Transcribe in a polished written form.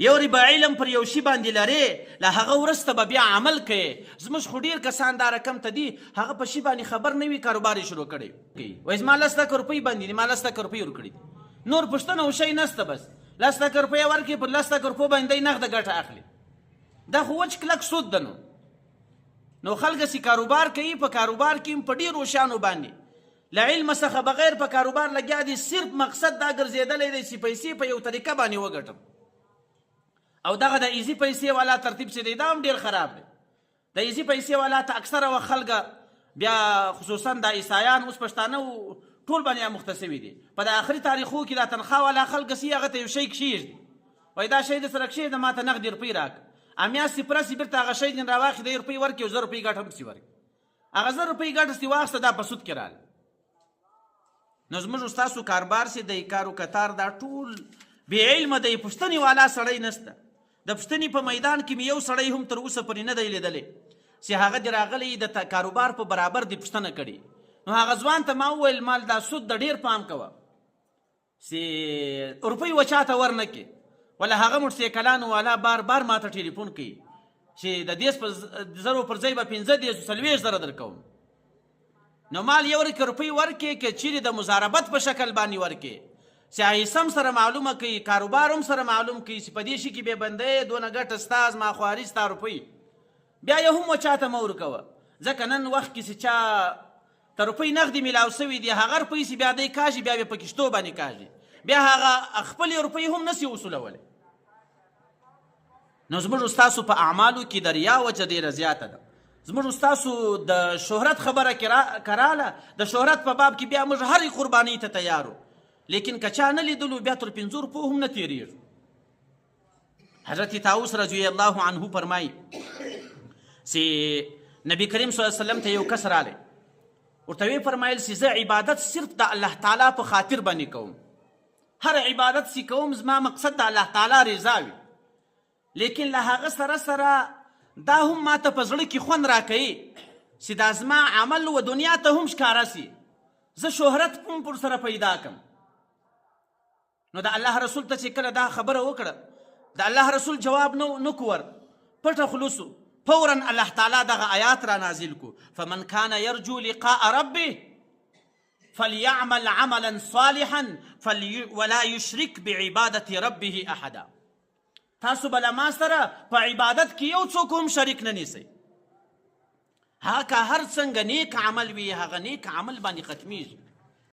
یو ربع علم پر یو شي باندې لرې له هغه وروسته به بیا عمل کوې. زموږ خو ډېر کسان دا رقم ته دي هغه په شي باندې خبر نه وي کاروبار یې شروع کړی وایي زما 10 لک روپۍ باندې دي ما 10 لک روپۍ ورکړي دي نور پوښتنه او شی نشته بس 10 لک روپۍ ورکړي پر 10 لک روپو باندې نغده ګټه اخلي. دا خو وچ کلک سود ده. نو خلک چې کاروبار کوي په کاروبار کې په ډېرو شیانو باندې له علم څخه بغیر په کاروبار لګیا دي صرف مقصد دا ګرځېدلی دی چې پیسې په یو طریقه باندې وګټم. او دغه د ایزي پیسې والا ترتیب چې دی دا هم ډېر خراب دی. د ایزي پیسې والا ته اکثره وخت خلکه بیا خصوصا د عیسایان اوس پښتانه ټول باندې مخته سوي دي. په د آخري تاریخو کې دا تنخوا والا خلک سي هغه ته یو شی کښېږدي وایي دا شی د سره کښېږده ما ته نغدې روپۍ راکړه امیاستې پرسې بېرته هغه شی دې راواخلي د روپۍ ورکړي او 100 روپۍ ګټه هم پسې ورکړي. هغه 100 روپۍ ګټه چې واخیسته دا په سود کې راغله. نو زموږ ستاسو کاروبار چې دی کارو کتار دا ټول بې علمه دی. پوښتنې والا سړی نشته. د پوښتنې په میدان کې مې یو سړی هم تر اوسه پورې نه دی لیدلی چې هغه دې راغلی د کاروبار په برابر دې پوښتنه کړې. نو هغه ځوان ته ما وویل مال دا سود د ډېر پام کوه چې روپۍ وچا ته ورنه کړې ولا هغه موټرسایکلانو والا بار بار ما ته ټلیفون کوي چې د 10 زرو پر ځای به 15 40 زره درکوم. نو مال یو روپۍ ورکړې که چیرې د مضاربت په شکل باندې ورکړې چې ایسم سره معلومه کوي کاروبار هم سره معلوم کوي چې په دې شي کې بې بندۍ دونه ګټه ستا زما خواري ستا روپۍ بیا یې هم وچاته مه ورکوه. ځکه نن وخت کې چې چا ته روپۍ نغدې میلاو سوي دي هغه روپۍ چې بیا دی کاږي بیا به په کښتو باندې کاږي بیا هغه خپلې روپۍ هم نسي وصولولی. نو زموږ ستاسو په اعمالو کې د ریا وجه ډېره زیاته ده. زموږ ستاسو د شهرت خبره کراله د شهرت په باب کې بیا موږ هرې قربانۍ ته تیارو لیکن که چا نه لیدلو بیا تر 5 روپو هم نه تېرېږو. حضرت طاووس رضی الله عنه فرمایي چې نبي کریم صلی الله علیه وسلم ته یو کس رالی ورته ویې فرمایل چې زه عبادت صرف د الله تعالی په خاطر باندې کوم. هر عبادت چې کوم زما مقصد د الله تعالی رضا وي لیکن له هغه سره سره دا هم ما ته په زړه کې خوند راکوي چې دا زما عمل و دنیا ته هم ښکاره سي زه شهرت هم پر سره پیدا کړم. نو د الله رسول ته چې کله دا خبره وکړه د الله رسول جواب نه کور پټه خلوصو فورا الله تعالی دغه آیات را نازل کو فمن کان یرجو لقاء ربه فلیعمل عملا صالحا ولا یشرک بعبادة ربه احدا. تاسو بله ما سره په عبادت کې یو څوک هم شریک نه نیسئ. هغه که هر څنګه نیک عمل وي هغه نیک عمل باندې ختمیږي.